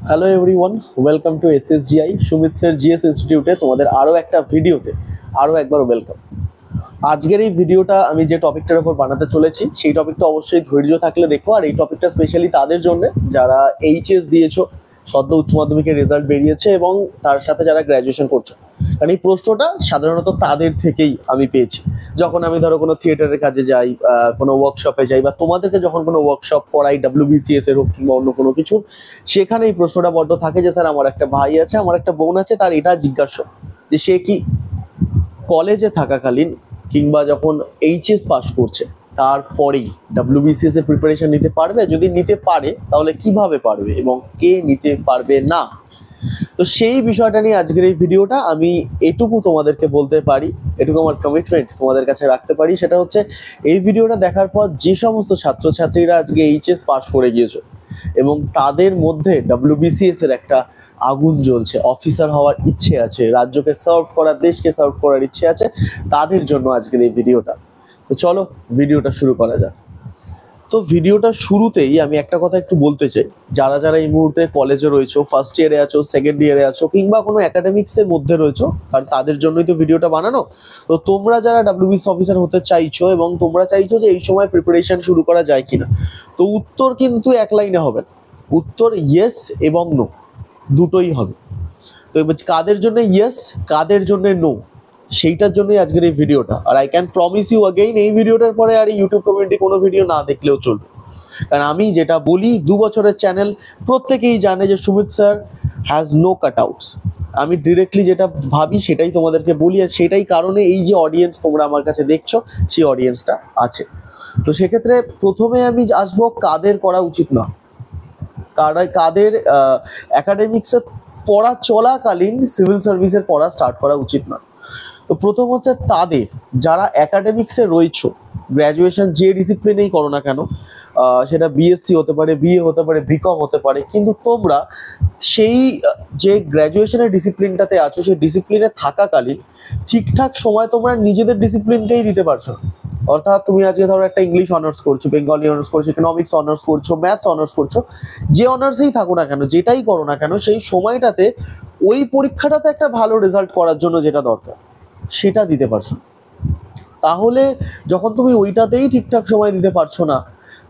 Hello everyone, welcome to SSGI Sumit sir GS ইনস্টিটিউটে তোমাদের আরও একটা ভিডিওতে আরও একবার ওয়েলকাম। আজকের এই ভিডিওটা আমি যে টপিকটার উপর বানাতে চলেছি সেই টপিকটা অবশ্যই ধৈর্য থাকলে দেখো। আর এই টপিকটা স্পেশালি তাদের জন্য যারা এইচএস দিয়েছো, সদ্য উচ্চ মাধ্যমিকের রেজাল্ট বেরিয়েছে এবং তার সাথে যারা গ্র্যাজুয়েশন করছো। কারণ এই প্রশ্নটা সাধারণত তাদের থেকেই আমি পেয়েছি। যখন আমি ধরো কোনো থিয়েটারের কাজে যাই, কোনো ওয়ার্কশপে যাই, বা তোমাদেরকে যখন কোনো ওয়ার্কশপ করাই WBCS এর হোক কিংবা অন্য কোনো কিছু, সেখানে এই প্রশ্নটা বড্ড থাকে যে স্যার আমার একটা ভাই আছে, আমার একটা বোন আছে, তার এটা জিজ্ঞাসা যে সে কি কলেজে থাকাকালীন কিংবা যখন এইচএস পাস করছে তারপরেই WBCS এর প্রিপারেশন নিতে পারবে? যদি নিতে পারে তাহলে কিভাবে পারবে এবং কে নিতে পারবে না? তো সেই বিষয়টা নিয়ে আজকের এই ভিডিওটা। আমি এটুকু তোমাদেরকে বলতে পারি, এটুকু আমার কমিটমেন্ট তোমাদের কাছে রাখতে পারি, সেটা হচ্ছে এই ভিডিওটা দেখার পর যে সমস্ত ছাত্রছাত্রীরা আজকে এইচএস পাস করে গিয়েছো এবং তাদের মধ্যে WBCS এর একটা আগুন জ্বলছে, অফিসার হওয়ার ইচ্ছে আছে, রাজ্যকে সার্ভ করার, দেশকে সার্ভ করার ইচ্ছে আছে, তাদের জন্য আজকের এই ভিডিওটা। তো চলো ভিডিওটা শুরু করা যাক। তো ভিডিওটা শুরুতেই আমি একটা কথা একটু বলতে চাই, যারা যারা এই মুহূর্তে কলেজে রয়েছো, ফার্স্ট ইয়ারে আছো, সেকেন্ড ইয়ারে আছো, কিংবা কোনো একাডেমিক্সের মধ্যে রয়েছো, কারণ তাদের জন্যই তো ভিডিওটা বানানো। তো তোমরা যারা WBCS অফিসার হতে চাইছো এবং তোমরা চাইছো যে এই সময় প্রিপারেশন শুরু করা যায় কিনা, তো উত্তর কিন্তু এক লাইনে হবে না, উত্তর ইয়েস এবং নো দুটোই হবে। তো এবার কাদের জন্য ইয়েস, কাদের জন্য নো, সেইটার জন্যই আজকের এই ভিডিওটা। আর I can promise you again, এই ভিডিওটার পরে আর ইউটিউব কমিউনিটি কোনো ভিডিও না দেখলেও চলবে। কারণ আমি যেটা বলি, 2 বছরের চ্যানেল, প্রত্যেকেই জানে যে Sumit sir has no cut outs. আমি ডিরেক্টলি যেটা ভাবি সেটাই তোমাদেরকে বলি, আর সেটাই কারণে এই যে অডিয়েন্স তোমরা আমার কাছে দেখছো, সেই অডিয়েন্সটা আছে। তো সেক্ষেত্রে প্রথমে আমি আসবো কাদের করা উচিত না, কাদের একাডেমিক্সের পড়া চলাকালীন সিভিল সার্ভিসের পড়া স্টার্ট করা উচিত না। তো প্রথম হচ্ছে তাদের যারা একাডেমিক্সে রয়েছো, গ্র্যাজুয়েশন যে ডিসিপ্লিনেই করো না কেন, সেটা BSc হতে পারে, BA হতে পারে, BCom হতে পারে, কিন্তু তোমরা সেই যে গ্র্যাজুয়েশনের ডিসিপ্লিনটাতে আছো, সেই ডিসিপ্লিনে থাকাকালীন ঠিকঠাক সময় তোমরা নিজেদের ডিসিপ্লিনকেই দিতে পারছো না। অর্থাৎ তুমি আজকে ধরো একটা ইংলিশ অনার্স করছো, বেঙ্গলি অনার্স করছো, ইকোনমিক্স অনার্স করছো, ম্যাথস অনার্স করছো, যে অনার্সেই থাকো না কেন, যেটাই করো না কেন, সেই সময়টাতে ওই পরীক্ষাটাতে একটা ভালো রেজাল্ট করার জন্য যেটা দরকার সেটা দিতে পারছো। তাহলে যখন তুমি ওইটাতেই ঠিকঠাক সময় দিতে পারছো না,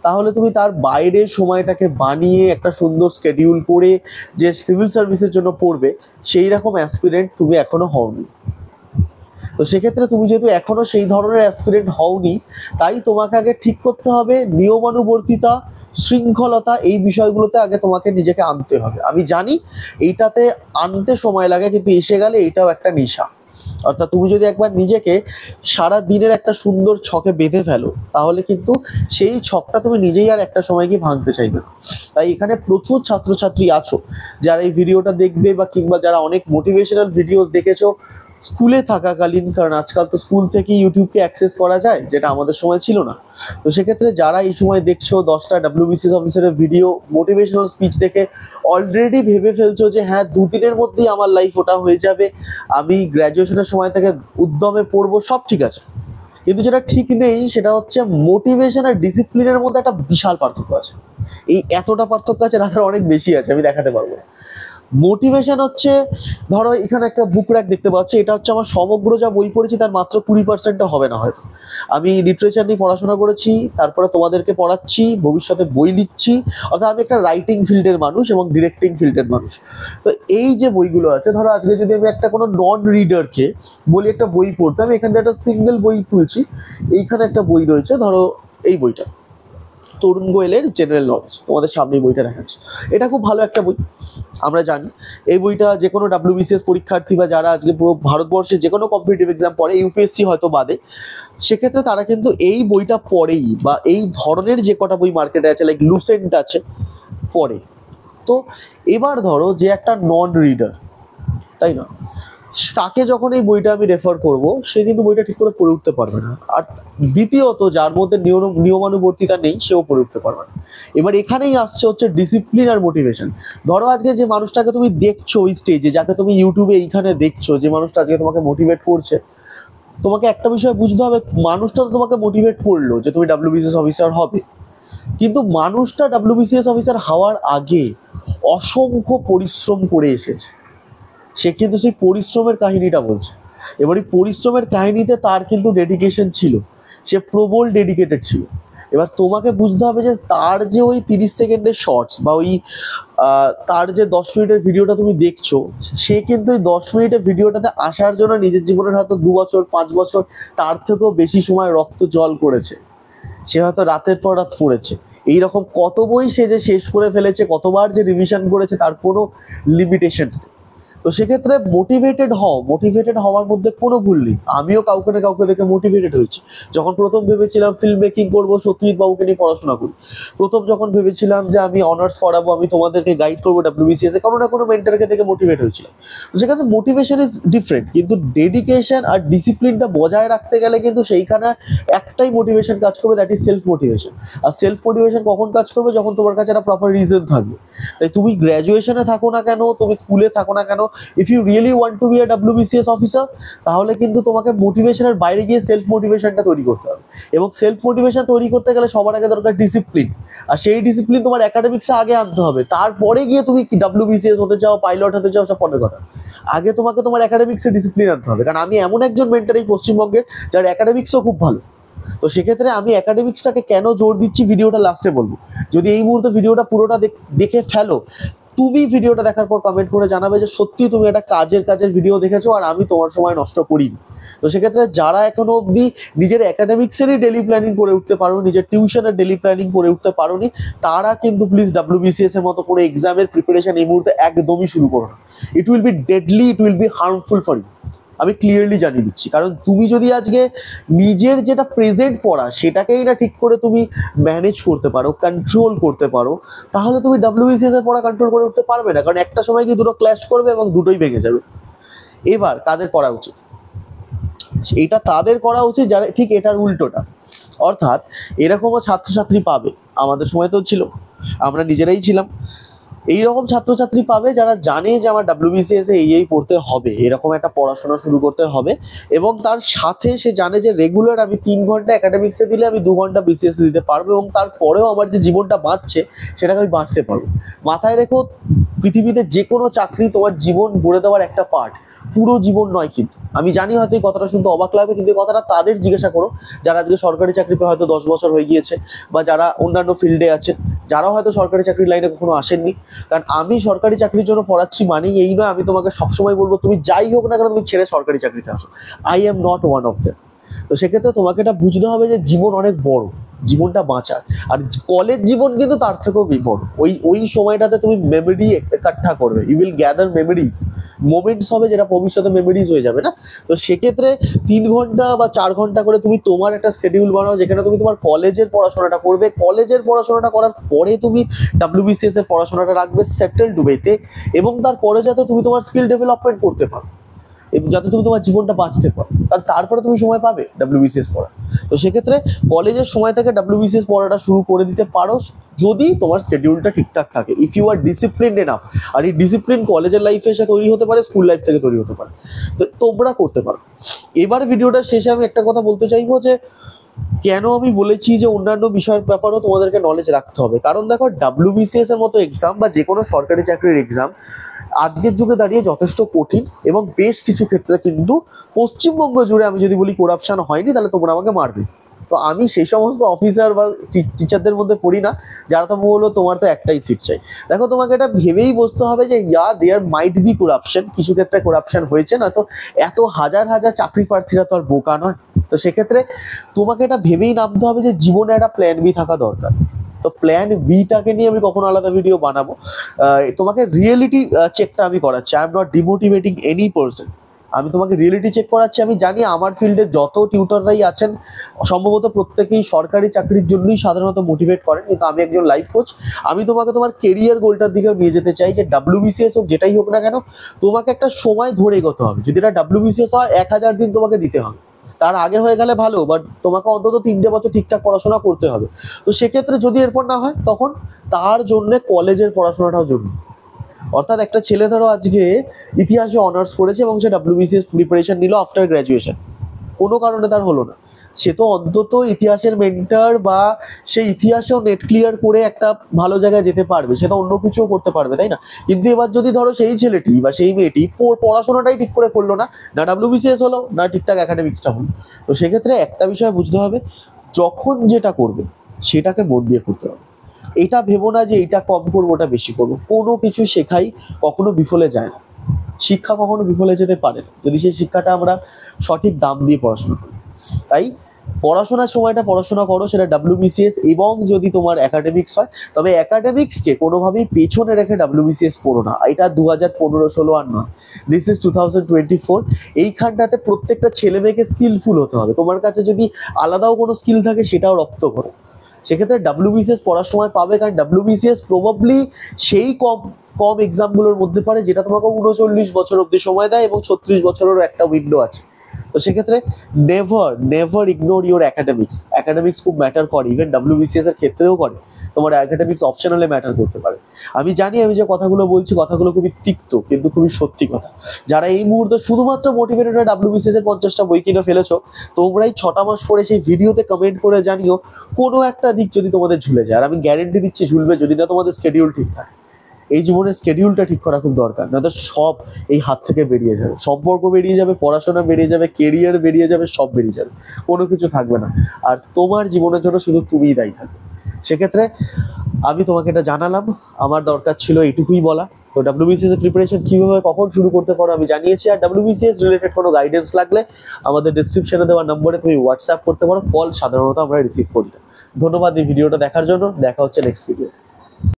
তাহলে তুমি তার বাইরে সময়টাকে বানিয়ে একটা সুন্দর স্কেডিউল করে যে সিভিল সার্ভিসের জন্য পড়বে, সেই রকম অ্যাসপিরেন্ট তুমি এখনো হওনি। তো সেক্ষেত্রে তুমি যেহেতু এখনো সেই ধরনের অ্যাসপিরেন্ট হওনি, তাই তোমাকে আগে ঠিক করতে হবে নিয়মানুবর্তিতা, শৃঙ্খলতা, এই বিষয়গুলোতে আগে তোমাকে নিজেকে আনতে হবে। আমি জানি এইটাতে আনতে সময় লাগে, কিন্তু এসে গেলে এটাও একটা নেশা। অর্থাৎ তুমি যদি একবার নিজেকে সারা দিনের একটা সুন্দর ছকে বেঁধে ফেলো, তাহলে কিন্তু সেই ছকটা তুমি নিজেই আর একটা সময় গিয়ে ভাঙতে চাইবে না। তাই এখানে প্রচুর ছাত্রছাত্রী আছো যারা এই ভিডিওটা দেখবে, বা কিংবা যারা অনেক মোটিভেশনাল ভিডিওস দেখেছো স্কুলে থাকাকালীন, কারণ আজকাল তো স্কুল থেকেই ইউটিউবকে অ্যাক্সেস করা যায়, যেটা আমাদের সময় ছিল না। তো সেক্ষেত্রে যারা এই সময় দেখছো 10টা WBCS অফিসারের ভিডিও, মোটিভেশনাল স্পিচ দেখে অলরেডি ভেবে ফেলছো যে হ্যাঁ 2 দিনের মধ্যেই আমার লাইফ ওটা হয়ে যাবে, আমি গ্র্যাজুয়েশনের সময় থেকে উদ্যমে পড়বো, সব ঠিক আছে। কিন্তু যেটা ঠিক নেই সেটা হচ্ছে মোটিভেশন আর ডিসিপ্লিনের মধ্যে একটা বিশাল পার্থক্য আছে। এই এতটা পার্থক্য আছে, রাখার অনেক বেশি আছে, আমি দেখাতে পারবো না। মোটিভেশন হচ্ছে, ধরো এখানে একটা বুক র্যাক দেখতে পাচ্ছি, এটা হচ্ছে আমার সমগ্র যা বই পড়েছি তার মাত্র 20% হবে না হয়তো। আমি লিটারেচার নিয়ে পড়াশোনা করেছি, তারপরে তোমাদেরকে পড়াচ্ছি, ভবিষ্যতে বই লিখছি, অর্থাৎ আমি একটা রাইটিং ফিল্ডের মানুষ এবং ডিরেক্টিং ফিল্ডের মানুষ। তো এই যে বইগুলো আছে, ধরো আজকে যদি আমি একটা কোনো নন রিডারকে বলি একটা বই পড়তে, আমি এখান থেকে একটা সিঙ্গেল বই তুলছি, এইখানে একটা বই রয়েছে, ধরো এই বইটা তরুণ গোয়েলের জেনারেল নলেজ, তোমাদের সামনে বইটা দেখাচ্ছি। এটা খুব ভালো একটা বই, আমরা জানি। এই বইটা যে কোনো WBCS পরীক্ষার্থী বা যারা আজকে পুরো ভারতবর্ষে যে কোনো কম্পিটিটিভ এক্সাম পড়ে, UPSC হয়তো বাদে, সেক্ষেত্রে তারা কিন্তু এই বইটা পড়েই, বা এই ধরনের যে কটা বই মার্কেটে আছে, লাইক লুসেন্ট আছে, পড়ে। তো এবার ধরো যে একটা নন রিডার, তাই না, তাকে যখন এই বইটা আমি রেফার করব, সে কিন্তু বইটা ঠিক করে পড়ে উঠতে পারবে না। আর দ্বিতীয়ত যার মধ্যে নিয়মানুবর্তিতা নেই, সেও পড়ে উঠতে পারবে না। এবার এখানেই আসছে হচ্ছে ডিসিপ্লিন আর মোটিভেশন। ধরো আজকে যে মানুষটাকে তুমি দেখছো ওই স্টেজে, যাকে তুমি ইউটিউবে এইখানে দেখছো, যে মানুষটা আজকে তোমাকে মোটিভেট করছে, তোমাকে একটা বিষয় বুঝতে হবে, মানুষটা তো তোমাকে মোটিভেট করলো যে তুমি WBCS অফিসার হবে, কিন্তু মানুষটা WBCS অফিসার হওয়ার আগে অসংখ্য পরিশ্রম করে এসেছে। সে কিন্তু সেই পরিশ্রমের কাহিনীটা বলছে। এবার এই পরিশ্রমের কাহিনীতে তার কিন্তু ডেডিকেশন ছিল, সে প্রবল ডেডিকেটেড ছিল। এবার তোমাকে বুঝতে হবে যে তার যে ওই 30 সেকেন্ডের শর্টস বা ওই তার যে 10 মিনিটের ভিডিওটা তুমি দেখছো, সে কিন্তু ওই 10 মিনিটের ভিডিওটাতে আসার জন্য নিজের জীবনের হয়তো 2 বছর 5 বছর তার থেকেও বেশি সময় রক্ত জল করেছে। সে হয়তো রাতের পর রাত পড়েছে। এইরকম কত বই সে যে শেষ করে ফেলেছে, কতবার যে রিভিশন করেছে, তার কোনো লিমিটেশনস নেই। তো সেক্ষেত্রে মোটিভেটেড হওয়ার মধ্যে কোনো ভুল নেই। আমিও কাউকে না কাউকে দেখে মোটিভেটেড হয়েছি। যখন প্রথম ভেবেছিলাম ফিল্ম মেকিং করবো, সত্যজিৎ বাবুকে নিয়ে পড়াশোনা করি। প্রথম যখন ভেবেছিলাম যে আমি অনার্স পড়াবো, আমি তোমাদেরকে গাইড করবো WBCS এ, কোনো না কোনো মেন্টরকে দেখে মোটিভেট হয়েছিলাম। তো সেখানে মোটিভেশন ইজ ডিফারেন্ট, কিন্তু ডেডিকেশন আর ডিসিপ্লিনটা বজায় রাখতে গেলে কিন্তু সেইখানে একটাই মোটিভেশন কাজ করবে, দ্যাট ইজ সেলফ মোটিভেশন। আর সেলফ মোটিভেশন কখন কাজ করবে? যখন তোমার কাছে একটা প্রপার রিজন থাকবে। তাই তুমি গ্র্যাজুয়েশনে থাকো না কেন, তুমি স্কুলে থাকো না কেন, if you really want to be a WBCS officer, তাহলে কিন্তু তোমাকে মোটিভেশনের বাইরে গিয়ে সেলফ মোটিভেশনটা তৈরি করতে হবে। এবং সেলফ মোটিভেশন তৈরি করতে গেলে সবার আগে দরকার ডিসিপ্লিন। আর সেই ডিসিপ্লিন তোমার একাডেমিক্সে আগে আনতে হবে, তারপরে গিয়ে তুমি WBCS হতে চাও, পাইলট হতে চাও, সব পরের কথা। আগে তোমাকে তোমার একাডেমিক্সে ডিসিপ্লিন আনতে হবে। কারণ আমি এমন একজন মেন্টর এই পশ্চিমবঙ্গের যার একাডেমিক্সও খুব ভালো। তো সেক্ষেত্রে আমি একাডেমিক্সটাকে কেন জোর দিচ্ছি ভিডিওটা লাস্টে বলবো। যদি এই মুহূর্তে ভিডিওটা পুরোটা দেখে ফেলো, তুমি ভিডিওটা দেখার পর কমেন্ট করে জানাবে যে সত্যি তুমি একটা কাজের ভিডিও দেখেছো আর আমি তোমার সময় নষ্ট করিনি। তো সেক্ষেত্রে যারা এখনো অবধি নিজের একাডেমিক্সেরই ডেলি প্ল্যানিং করে উঠতে পারো, নিজের টিউশনের ডেলি প্ল্যানিং করে উঠতে পারোনি, তারা কিন্তু প্লিজ WBCS এর মতো কোনো এক্সামের প্রিপারেশন এই মুহূর্তে একদমই শুরু করো না। It will be deadly, it will be harmful for you. আমি ক্লিয়ারলি জানিয়ে দিচ্ছি। কারণ তুমি যদি আজকে নিজের যেটা প্রেজেন্ট পড়া সেটাকেই না ঠিক করে তুমি ম্যানেজ করতে পারো, কন্ট্রোল করতে পারো, তাহলে তুমি WBCS এর পড়া কন্ট্রোল করে উঠতে পারবে না। কারণ একটা সময় কি দুটো ক্ল্যাশ করবে এবং দুটোই ভেঙে যাবে। এবার কাদের করা উচিত? এটা তাদের করা উচিত যারা ঠিক এটার উল্টোটা। অর্থাৎ এরকমও ছাত্রছাত্রী পাবে, আমাদের সময় তো ছিল, আমরা নিজেরাই ছিলাম। এইরকম ছাত্রছাত্রী পাবে যারা জানে যে আমার WBCS এ এই পড়তে হবে, এরকম একটা পড়াশোনা শুরু করতে হবে, এবং তার সাথে সে জানে যে রেগুলার আমি 3 ঘন্টা একাডেমিক্সে দিলে আমি 2 ঘন্টা BCS দিতে পারবো, এবং তারপরেও আমার যে জীবনটা বাঁচছে সেটাকে আমি বাঁচতে পারবো। মাথায় রেখো, পৃথিবীতে যে কোনো চাকরি তোমার জীবন গড়ে দেওয়ার একটা পার্ট, পুরো জীবন নয়। কিন্তু আমি জানি হয়তো এই কথাটা শুনতে অবাক লাগবে, কিন্তু এই কথাটা তাদের জিজ্ঞাসা করো যারা আজকে সরকারি চাকরি পেয়ে হয়তো 10 বছর হয়ে গিয়েছে, বা যারা অন্যান্য ফিল্ডে আছেন, যারাও হয়তো সরকারি চাকরির লাইনে কখনো আসেননি। কারণ আমি সরকারি চাকরির জন্য পড়াচ্ছি মানেই এই নয় আমি তোমাকে সবসময় বলবো তুমি যাই হোক না কেন তুমি ছেড়ে সরকারি চাকরিতে আসো। I am not one of them. তো সেক্ষেত্রে তোমাকে এটা বুঝতে হবে যে জীবন অনেক বড়, জীবনটা বাঁচার। আর কলেজ জীবন কিন্তু তার থেকেও বড়। ওই সময়টাতে তুমি মেমোরি একঠা করবে, you will gather memories, moments হবে যেটা ভবিষ্যতে মেমোরিজ হয়ে যাবে না। তো সেক্ষেত্রে 3 ঘন্টা বা 4 ঘন্টা করে তুমি তোমার একটা স্কেডিউল বানাও, যেখানে তুমি তোমার কলেজের পড়াশোনাটা করবে। কলেজের পড়াশোনাটা করার পরে তুমি WBCS এর পড়াশোনাটা রাখবে সেটেলড ওয়েতে, এবং তারপরে যাতে তুমি তোমার স্কিল ডেভেলপমেন্ট করতে পারো, এবং যাতে তুমি তোমার জীবনটা বাঁচতে পারো। কারণ তারপরে তুমি সময় পাবে WBCS পড়া। তো সেক্ষেত্রে কলেজের সময় থেকে WBCS পড়াটা শুরু করে দিতে পারো, যদি তোমার স্কেডিউলটা ঠিকঠাক থাকে, if you are disciplined enough. আর এই ডিসিপ্লিন কলেজের লাইফে এসে তৈরি হতে পারে, স্কুল লাইফ থেকে তৈরি হতে পারে। তো তোমরা করতে পারো। এবার ভিডিওটা শেষে আমি একটা কথা বলতে চাইবো যে কেন আমি বলেছি যে অন্যান্য বিষয়ের ব্যাপারেও তোমাদেরকে নলেজ রাখতে হবে। কারণ দেখো, WBCS এর মতো এক্সাম বা যে কোনো সরকারি চাকরির এক্সাম আজকের যুগে দাঁড়িয়ে যথেষ্ট কঠিন, এবং বেশ কিছু ক্ষেত্রে কিন্তু পশ্চিমবঙ্গ জুড়ে আমি যদি বলি করাপশন হয়নি, তাহলে তোমরা আমাকে মারবে। তো আমি সেই সমস্ত অফিসার বা টিচারদের মধ্যে পড়ি না যারা তো বললো তোমার তো একটাই সিট চাই। দেখো, তোমাকে এটা ভেবেই বসতে হবে যে দেয়ার মাইট বি করাপশন, কিছু ক্ষেত্রে করাপশন হয়েছে, না তো এত হাজার হাজার চাকরি প্রার্থীরা তো আর বোকা নয়। তো সেক্ষেত্রে তোমাকে এটা ভেবেই নামতে হবে যে জীবনে একটা প্ল্যান বি থাকা দরকার। তো প্ল্যান বিটাকে নিয়ে আমি কখনো আলাদা ভিডিও বানাবো। তোমাকে রিয়েলিটি চেকটা আমি করাচ্ছি। I am not demotivating any person. আমি তোমাকে রিয়েলিটি চেক করাচ্ছি। আমি জানি আমার ফিল্ডে যত টিউটররাই আছেন সম্ভবত প্রত্যেকেই সরকারি চাকরির জন্যই সাধারণত মোটিভেট করেন, কিন্তু আমি একজন লাইফ কোচ। আমি তোমাকে তোমার কেরিয়ার গোলটার দিকেও নিয়ে যেতে চাই, যে WBCS হোক যেটাই হোক না কেন, তোমাকে একটা সময় ধরে এগোতে হবে। যদি এটা WBCS হয় 1000 দিন তোমাকে দিতে হবে, তার আগে হয়ে গেলে ভালো, বাট তোমাকে অন্তত 3টে বছর ঠিকঠাক পড়াশোনা করতে হবে। তো সেক্ষেত্রে যদি এরপর না হয়, তখন তার জন্যে কলেজের পড়াশোনাটাও জরুরি। অর্থাৎ একটা ছেলে ধরো আজকে ইতিহাসে অনার্স করেছে এবং সে WBCS প্রিপারেশন নিল আফটার গ্র্যাজুয়েশন, কোনো কারণে তার হলো না, সে তো অন্তত ইতিহাসের মেন্টর বা সেই ইতিহাসেও নেট ক্লিয়ার করে একটা ভালো জায়গায় যেতে পারবে, সে তো অন্য কিছুও করতে পারবে, তাই না? কিন্তু এবার যদি ধরো সেই ছেলেটি বা সেই মেয়েটি পড়াশোনাটাই ঠিক করে করলো না, না WBCS হলো, না ঠিকঠাক একাডেমিক্সটা হলো, তো সেক্ষেত্রে একটা বিষয় বুঝতে হবে, যখন যেটা করবে সেটাকে মন দিয়ে করতে হবে। এটা ভেবো না যে এটা কম করবো ওটা বেশি করবো, কোনো কিছু শেখাই কখনো বিফলে যায় না, শিক্ষা কখনো বিফলে যেতে পারে না যদি সেই শিক্ষাটা আমরা সঠিক দাম দিয়ে পড়াশোনা করি। তাই পড়াশোনার সময়টা পড়াশোনা করো, সেটা WBCS এবং যদি তোমার একাডেমিক্স হয়, তবে একাডেমিক্সকে কোনোভাবেই পেছনে রেখে WBCS পড়ো না। এটা 2015-16 আর নয়, দিস ইজ 2024। এইখানটাতে প্রত্যেকটা ছেলে মেয়েকে স্কিলফুল হতে হবে। তোমার কাছে যদি আলাদাও কোনো স্কিল থাকে সেটাও রপ্ত করো। সেক্ষেত্রে WBCS পড়ার সময় পাবে, কারণ WBCS প্রবাবলি সেই কম কম এক্সামগুলোর মধ্যে পড়ে যেটা তোমাকে 39 বছর অব্দি সময় দেয় এবং 36 বছরেরও একটা উইন্ডো আছে। তো সেক্ষেত্রে নেভার ইগনোর ইউর একাডেমিক্স খুব ম্যাটার করে, ইভেন WBCS এর ক্ষেত্রেও করে। তোমার একাডেমিক্স অপশনালে ম্যাটার করতে পারে। আমি জানি আমি যে কথাগুলো বলছি কথাগুলো খুবই তিক্ত, কিন্তু খুবই সত্যি কথা। যারা এই মুহূর্তে শুধুমাত্র মোটিভেটেড হয়ে WBCS এর 50টা বই কিনে ফেলেছো, তোমরাই 6টা মাস পরে সেই ভিডিওতে কমেন্ট করে জানিও কোনো একটা দিক যদি তোমাদের ঝুলে যায়। আর আমি গ্যারেন্টি দিচ্ছি ঝুলবে, যদি না তোমাদের স্কেডিউল ঠিক থাকে। এই জীবনের স্কেডিউলটা ঠিক করা খুব দরকার, নয়তো সব এই হাত থেকে বেরিয়ে যাবে, সম্পর্ক বেরিয়ে যাবে, পড়াশোনা বেরিয়ে যাবে, কেরিয়ার বেরিয়ে যাবে, সব বেরিয়ে যাবে, কোনো কিছু থাকবে না। আর তোমার জীবনের জন্য শুধু তুমিই দায়ী থাকবে। সেক্ষেত্রে আমি তোমাকে এটা জানালাম, আমার দরকার ছিল এইটুকুই বলা। তো WBCS এর প্রিপারেশন কীভাবে কখন শুরু করতে পারো আমি জানিয়েছি। আর WBCS রিলেটেড কোনো গাইডেন্স লাগলে আমাদের ডিসক্রিপশনে দেওয়া নম্বরে তুমি হোয়াটসঅ্যাপ করতে পারো, কল সাধারণত আমরা রিসিভ করি না। ধন্যবাদ এই ভিডিওটা দেখার জন্য, দেখা হচ্ছে নেক্সট ভিডিওতে।